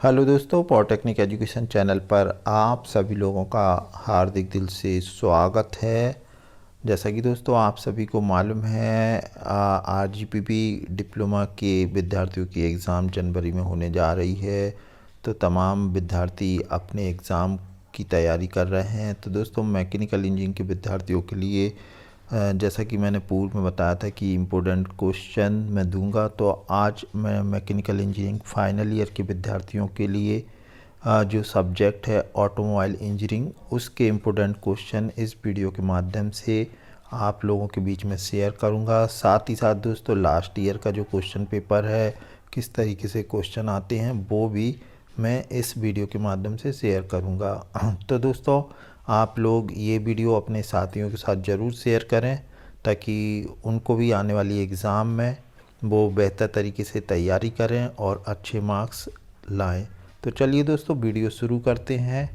Hello दोस्तों, polytechnic education channel पर आप सभी लोगों का हार्दिक दिल से स्वागत है। जैसा कि दोस्तों आप सभी को मालूम है, आरजीपीपी डिप्लोमा के विद्यार्थियों की एग्ज़ाम जनवरी में होने जा रही है। तो तमाम विद्यार्थी अपने एग्ज़ाम की तैयारी कर रहे हैं। तो दोस्तों मैकेनिकल इंजीनियरिंग के विद्यार्थियों के लिए जैसा कि मैंने पूर्व में बताया था कि इम्पोर्टेंट क्वेश्चन मैं दूंगा, तो आज मैं मैकेनिकल इंजीनियरिंग फाइनल ईयर के विद्यार्थियों के लिए जो सब्जेक्ट है ऑटोमोबाइल इंजीनियरिंग, उसके इम्पोर्टेंट क्वेश्चन इस वीडियो के माध्यम से आप लोगों के बीच में शेयर करूंगा। साथ ही साथ दोस्तों लास्ट ईयर का जो क्वेश्चन पेपर है, किस तरीके से क्वेश्चन आते हैं, वो भी मैं इस वीडियो के माध्यम से शेयर करूंगा। तो दोस्तों आप लोग ये वीडियो अपने साथियों के साथ ज़रूर शेयर करें ताकि उनको भी आने वाली एग्ज़ाम में वो बेहतर तरीके से तैयारी करें और अच्छे मार्क्स लाएं। तो चलिए दोस्तों वीडियो शुरू करते हैं।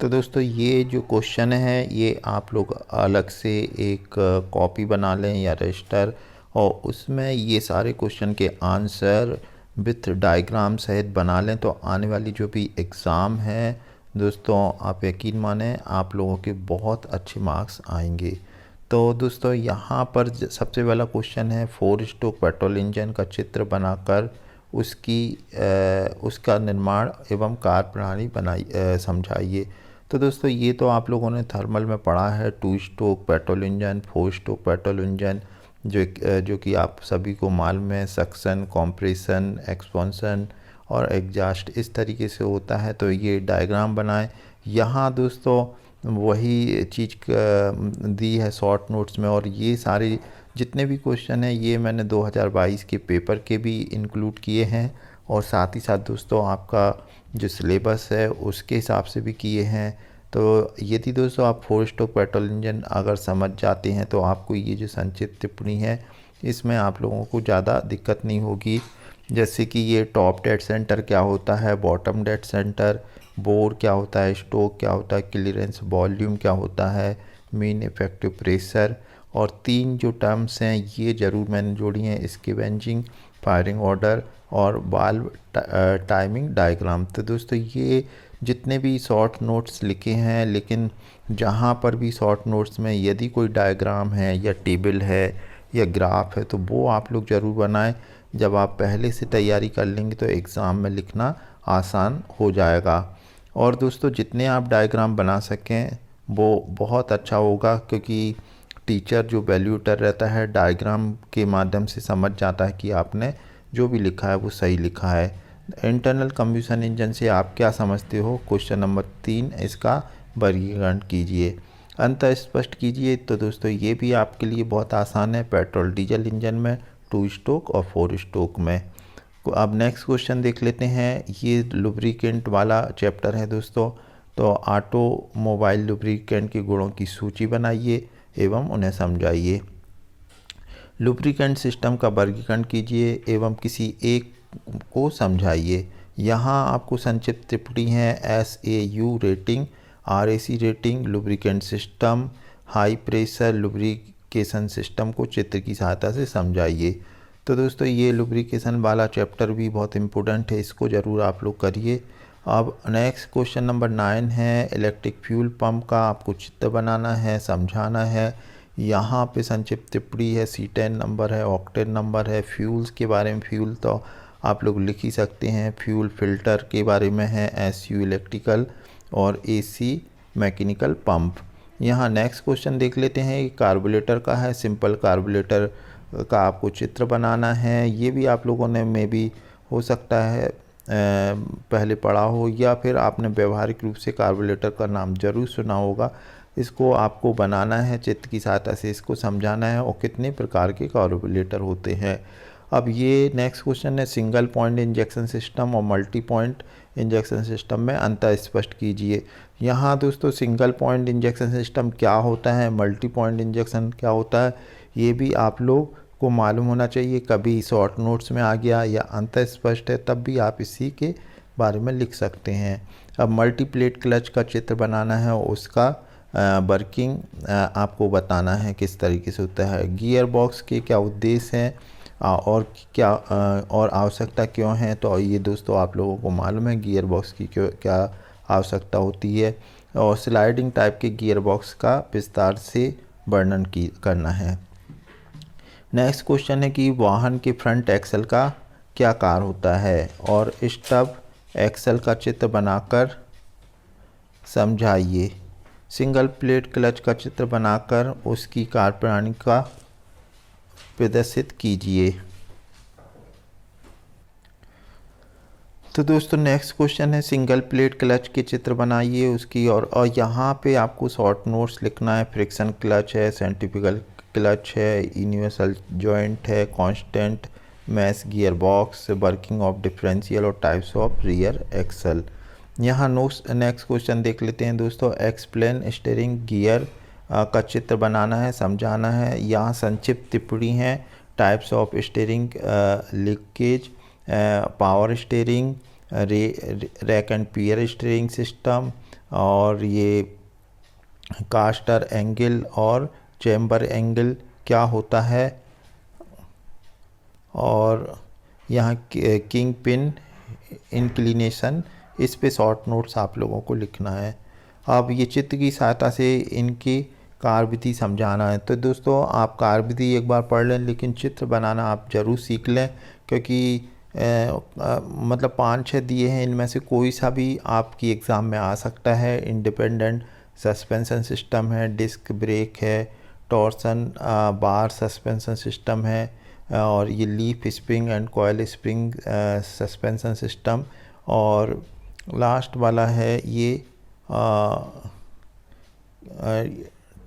तो दोस्तों ये जो क्वेश्चन है ये आप लोग अलग से एक कॉपी बना लें या रजिस्टर, और उसमें ये सारे क्वेश्चन के आंसर विथ डायग्राम सहित बना लें। तो आने वाली जो भी एग्ज़ाम है दोस्तों, आप यकीन मानें आप लोगों के बहुत अच्छे मार्क्स आएंगे। तो दोस्तों यहाँ पर सबसे पहला क्वेश्चन है 4 स्ट्रोक पेट्रोल इंजन का चित्र बनाकर उसका निर्माण एवं कार्य प्रणाली समझाइए। तो दोस्तों ये तो आप लोगों ने थर्मल में पढ़ा है, 2 stroke petrol engine, 4 stroke petrol engine, जो कि आप सभी को मालूम है, सक्शन, कॉम्प्रेशन, एक्सपेंशन और एग्जास्ट इस तरीके से होता है। तो ये डायग्राम बनाएं। यहाँ दोस्तों वही चीज़ दी है शॉर्ट नोट्स में, और ये सारे जितने भी क्वेश्चन हैं ये मैंने 2022 के पेपर के भी इंक्लूड किए हैं, और साथ ही साथ दोस्तों आपका जो सिलेबस है उसके हिसाब से भी किए हैं। तो यदि दोस्तों आप 4 स्ट्रोक पेट्रोल इंजन अगर समझ जाते हैं तो आपको ये जो संक्षिप्त टिप्पणी है इसमें आप लोगों को ज़्यादा दिक्कत नहीं होगी। जैसे कि ये टॉप डेड सेंटर क्या होता है, बॉटम डेड सेंटर, बोर क्या होता है, स्ट्रोक क्या होता है, क्लियरेंस वॉल्यूम क्या होता है, मीन इफेक्टिव प्रेशर, और 3 जो टर्म्स हैं ये ज़रूर मैंने जोड़ी हैं, स्केवेंजिंग, फायरिंग ऑर्डर और वाल्व टाइमिंग डायग्राम। तो दोस्तों ये जितने भी शॉर्ट नोट्स लिखे हैं, लेकिन जहाँ पर भी शॉर्ट नोट्स में यदि कोई डायग्राम है या टेबल है या ग्राफ है तो वो आप लोग ज़रूर बनाएं। जब आप पहले से तैयारी कर लेंगे तो एग्ज़ाम में लिखना आसान हो जाएगा। और दोस्तों जितने आप डायग्राम बना सकें वो बहुत अच्छा होगा, क्योंकि टीचर जो वैल्यूएटर रहता है डायग्राम के माध्यम से समझ जाता है कि आपने जो भी लिखा है वो सही लिखा है। इंटरनल कंबशन इंजन से आप क्या समझते हो? क्वेश्चन नंबर 3, इसका वर्गीकरण कीजिए, अंत स्पष्ट कीजिए। तो दोस्तों ये भी आपके लिए बहुत आसान है, पेट्रोल डीजल इंजन में 2 स्ट्रोक और 4 स्ट्रोक में। अब नेक्स्ट क्वेश्चन देख लेते हैं। ये लुब्रिकेंट वाला चैप्टर है दोस्तों। तो ऑटोमोबाइल लुब्रिकेंट के गुणों की सूची बनाइए एवं उन्हें समझाइए। लुब्रिकेंट सिस्टम का वर्गीकरण कीजिए एवं किसी एक को समझाइए। यहाँ आपको संक्षिप्त टिप्पणी है SAU rating, RAC rating, lubricant system, high pressure lubrication system को चित्र की सहायता से समझाइए। तो दोस्तों ये लुब्रिकेशन वाला चैप्टर भी बहुत इम्पोर्टेंट है, इसको ज़रूर आप लोग करिए। अब नेक्स्ट क्वेश्चन नंबर 9 है, इलेक्ट्रिक फ्यूल पंप का आपको चित्र बनाना है, समझाना है। यहाँ पे संक्षिप्त टिप्पणी है, C10 नंबर है, ऑक्टेन नंबर है। फ्यूल्स के बारे में, फ्यूल तो आप लोग लिख ही सकते हैं, फ्यूल फिल्टर के बारे में है, SU इलेक्ट्रिकल और AC मैकेनिकल पंप। यहाँ नेक्स्ट क्वेश्चन देख लेते हैं, कार्बोरेटर का है, सिंपल कार्बोरेटर का आपको चित्र बनाना है। ये भी आप लोगों ने में भी हो सकता है पहले पढ़ा हो, या फिर आपने व्यवहारिक रूप से कार्बोरेटर का नाम ज़रूर सुना होगा। इसको आपको बनाना है, चित्र की सहायता से इसको समझाना है और कितने प्रकार के कार्बोरेटर होते हैं। अब ये नेक्स्ट क्वेश्चन है, सिंगल पॉइंट इंजेक्शन सिस्टम और मल्टी पॉइंट इंजेक्शन सिस्टम में अंतर स्पष्ट कीजिए। यहाँ दोस्तों सिंगल पॉइंट इंजेक्शन सिस्टम क्या होता है, मल्टी पॉइंट इंजेक्शन क्या होता है, ये भी आप लोग को मालूम होना चाहिए। कभी शॉर्ट नोट्स में आ गया या अंतर स्पष्ट है तब भी आप इसी के बारे में लिख सकते हैं। अब मल्टी प्लेट क्लच का चित्र बनाना है, उसका वर्किंग आपको बताना है किस तरीके से होता है। गियर बॉक्स के क्या उद्देश्य हैं, और क्या और आवश्यकता क्यों है, तो ये दोस्तों आप लोगों को मालूम है गियर बॉक्स की क्या आवश्यकता होती है, और स्लाइडिंग टाइप के गियर बॉक्स का विस्तार से वर्णन करना है। नेक्स्ट क्वेश्चन है कि वाहन के फ्रंट एक्सल का क्या कार्य होता है, और स्टब एक्सल का चित्र बनाकर समझाइए। सिंगल प्लेट क्लच का चित्र बनाकर उसकी कार्यप्रणाली का प्रदर्शित कीजिए। तो दोस्तों नेक्स्ट क्वेश्चन है सिंगल प्लेट क्लच के चित्र बनाइए उसकी, और यहाँ पे आपको शॉर्ट नोट्स लिखना है। फ्रिक्शन क्लच है, सेंट्रीफ्यूगल क्लच है, यूनिवर्सल जॉइंट है, constant mesh gear box, working of differential और टाइप्स ऑफ रियर एक्सल। यहाँ नेक्स्ट क्वेश्चन देख लेते हैं दोस्तों। एक्सप्लेन स्टीयरिंग गियर का चित्र बनाना है, समझाना है। यहाँ संक्षिप्त टिप्पणी है। Types of steering, leakage, power steering, rack and pinion steering system, और ये कास्टर एंगल और चैम्बर एंगल क्या होता है, और यहाँ किंग पिन इंक्लिनेशन, इस पे शॉर्ट नोट्स आप लोगों को लिखना है। अब ये चित्र की सहायता से इनकी कार्यविधि समझाना है। तो दोस्तों आप कार्यविधि एक बार पढ़ लें, लेकिन चित्र बनाना आप ज़रूर सीख लें, क्योंकि मतलब 5-6 दिए हैं, इनमें से कोई सा भी आपकी एग्ज़ाम में आ सकता है। इंडिपेंडेंट सस्पेंशन सिस्टम है, डिस्क ब्रेक है, टॉर्सन बार सस्पेंशन सिस्टम है, और ये leaf spring and coil spring suspension system, और लास्ट वाला है ये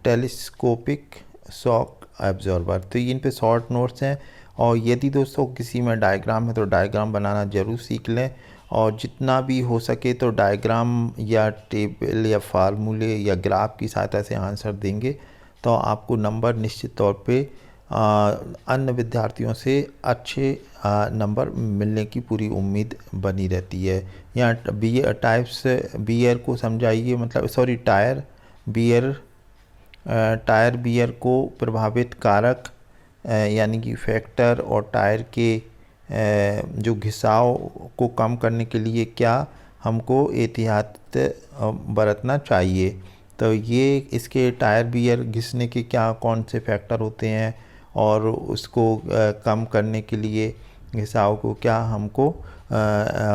टेलीस्कोपिक शॉक एब्जॉर्बर। तो इन पे शॉर्ट नोट्स हैं, और यदि दोस्तों किसी में डायग्राम है तो डायग्राम बनाना ज़रूर सीख लें, और जितना भी हो सके तो डायग्राम या टेबल या फार्मूले या ग्राफ की सहायता से आंसर देंगे तो आपको नंबर निश्चित तौर पे अन्य विद्यार्थियों से अच्छे नंबर मिलने की पूरी उम्मीद बनी रहती है। यहाँ टाइप्स बियर को समझाइए, मतलब सॉरी टायर बियर को प्रभावित कारक यानी कि फैक्टर, और टायर के जो घिसाव को कम करने के लिए क्या हमको एहतियात बरतना चाहिए। तो ये इसके टायर बियर घिसने के क्या कौन से फैक्टर होते हैं, और उसको कम करने के लिए घिसाव को क्या हमको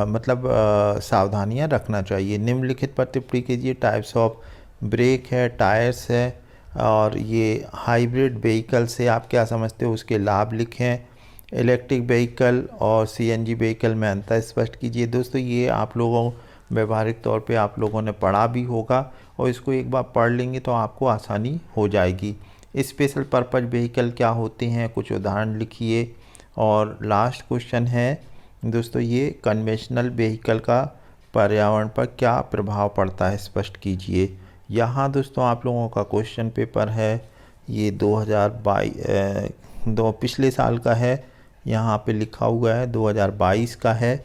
मतलब सावधानियां रखना चाहिए। निम्नलिखित पर टिप्पणी कीजिए। टाइप्स ऑफ ब्रेक है, टायर्स है, और ये हाइब्रिड व्हीकल से आप क्या समझते हो उसके लाभ लिखें। इलेक्ट्रिक व्हीकल और सीएनजी व्हीकल में अंतर स्पष्ट कीजिए। दोस्तों ये आप लोगों व्यवहारिक तौर पे आप लोगों ने पढ़ा भी होगा, और इसको एक बार पढ़ लेंगे तो आपको आसानी हो जाएगी। स्पेशल पर्पज व्हीकल क्या होते हैं, कुछ उदाहरण लिखिए। और लास्ट क्वेश्चन है दोस्तों ये कन्वेंशनल व्हीकल का पर्यावरण पर क्या प्रभाव पड़ता है, स्पष्ट कीजिए। यहाँ दोस्तों आप लोगों का क्वेश्चन पेपर है, ये 2022 पिछले साल का है, यहाँ पे लिखा हुआ है 2022 का है।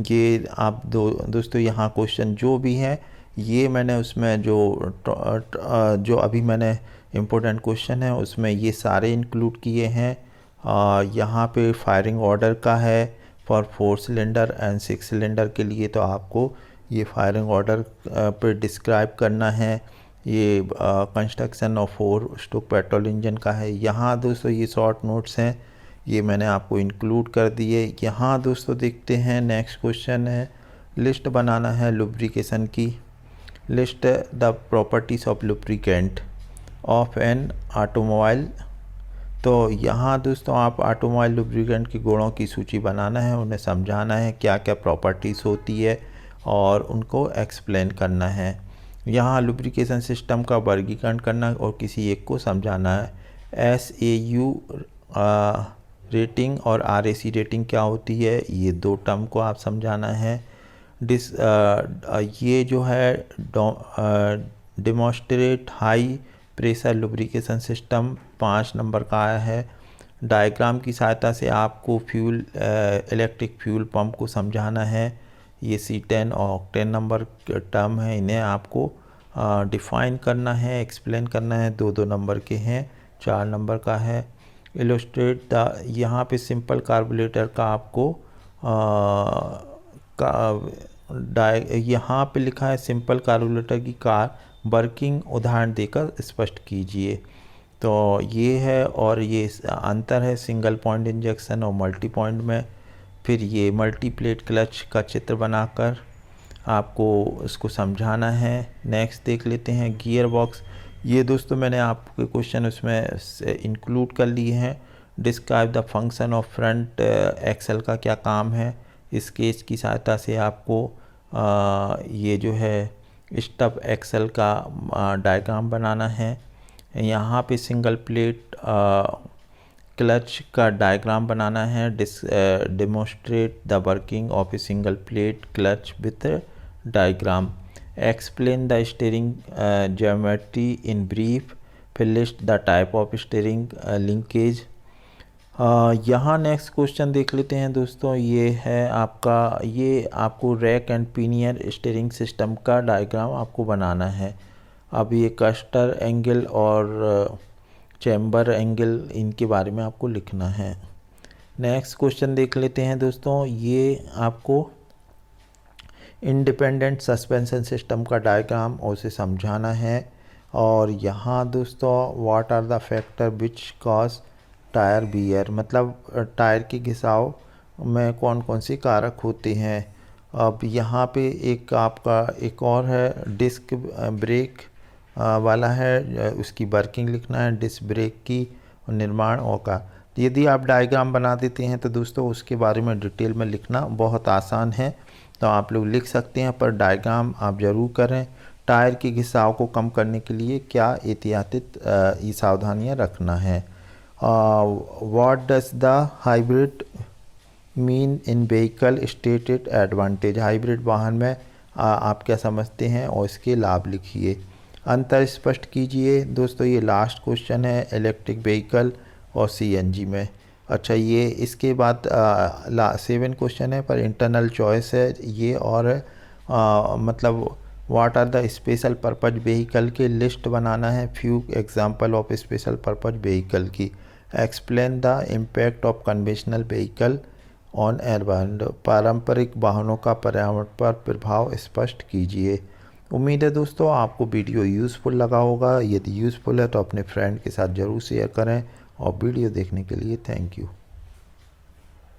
ये आप दोस्तों यहाँ क्वेश्चन जो भी है ये मैंने उसमें जो अभी मैंने इम्पोर्टेंट क्वेश्चन है उसमें ये सारे इंक्लूड किए हैं। यहाँ पे फायरिंग ऑर्डर का है फॉर 4 सिलेंडर एंड 6 सिलेंडर के लिए, तो आपको ये फायरिंग ऑर्डर पे डिस्क्राइब करना है। ये construction of 4 stroke petrol engine का है। यहाँ दोस्तों ये शॉर्ट नोट्स हैं, ये मैंने आपको इंक्लूड कर दिए। यहाँ दोस्तों देखते हैं नेक्स्ट क्वेश्चन है, लिस्ट बनाना है लुब्रिकेशन की। List the properties of lubricant of an automobile. तो यहाँ दोस्तों आप ऑटोमोबाइल लुब्रिकेंट के गुणों की सूची बनाना है, उन्हें समझाना है क्या क्या प्रॉपर्टीज़ होती है और उनको एक्सप्लेन करना है। यहाँ लुब्रिकेशन सिस्टम का वर्गीकरण करना और किसी एक को समझाना है। SAU रेटिंग और RAC रेटिंग क्या होती है, ये 2 टर्म को आप समझाना है। ये जो है demonstrate high pressure lubrication system 5 number का आया है। डायग्राम की सहायता से आपको इलेक्ट्रिक फ्यूल पंप को समझाना है। ये C10 और ऑक्टेन नंबर टर्म है, इन्हें आपको डिफ़ाइन करना है, एक्सप्लेन करना है। 2-2 नंबर के हैं, 4 नंबर का है। इलस्ट्रेट द, यहाँ पे सिंपल कार्बोरेटर का आपको यहाँ पे लिखा है सिंपल कार्बोरेटर की कार वर्किंग उदाहरण देकर स्पष्ट कीजिए। तो ये है, और ये अंतर है सिंगल पॉइंट इंजेक्शन और मल्टी पॉइंट में। फिर ये मल्टी प्लेट क्लच का चित्र बनाकर आपको इसको समझाना है। नेक्स्ट देख लेते हैं गियर बॉक्स। ये दोस्तों मैंने आपके क्वेश्चन उसमें इंक्लूड कर लिए हैं। Describe the function of front axle का क्या काम है। इस केस की सहायता से आपको ये जो है स्टब एक्सल का डायग्राम बनाना है। यहाँ पे सिंगल प्लेट क्लच का डायग्राम बनाना है। Demonstrate the working of a single plate clutch with diagram. Explain the steering geometry in brief. फिर list the type of steering linkage. यहाँ नेक्स्ट क्वेश्चन देख लेते हैं दोस्तों। ये है आपका, ये आपको rack and pinion steering system का डायग्राम आपको बनाना है। अब ये कस्टर एंगल और चैम्बर एंगल, इनके बारे में आपको लिखना है। नेक्स्ट क्वेश्चन देख लेते हैं दोस्तों। ये आपको इंडिपेंडेंट सस्पेंशन सिस्टम का डायग्राम और उसे समझाना है। और यहाँ दोस्तों what are the factor which cause tyre wear, मतलब टायर के घिसाव में कौन कौन सी कारक होते हैं। अब यहाँ पे एक आपका एक और है डिस्क ब्रेक वाला है, उसकी वर्किंग लिखना है। डिस्क ब्रेक की निर्माण औकार। यदि आप डायग्राम बना देते हैं तो दोस्तों उसके बारे में डिटेल में लिखना बहुत आसान है, तो आप लोग लिख सकते हैं, पर डायग्राम आप ज़रूर करें। टायर के घिसाव को कम करने के लिए क्या एहतियाती सावधानियाँ रखना है। What does the hybrid mean in vehicle stated advantage. Hybrid वाहन में आप क्या समझते हैं और इसके लाभ लिखिए। अंतर स्पष्ट कीजिए। दोस्तों ये लास्ट क्वेश्चन है इलेक्ट्रिक व्हीकल और सीएनजी में। अच्छा, ये इसके बाद 7 क्वेश्चन है पर इंटरनल चॉइस है ये, और मतलब what are the special purpose vehicle के लिस्ट बनाना है। Few example of special purpose vehicle की। Explain the impact of conventional vehicle on environment. पारंपरिक वाहनों का पर्यावरण पर प्रभाव स्पष्ट कीजिए। उम्मीद है दोस्तों आपको वीडियो यूज़फुल लगा होगा। यदि यूज़फुल है तो अपने फ्रेंड के साथ ज़रूर शेयर करें, और वीडियो देखने के लिए थैंक यू।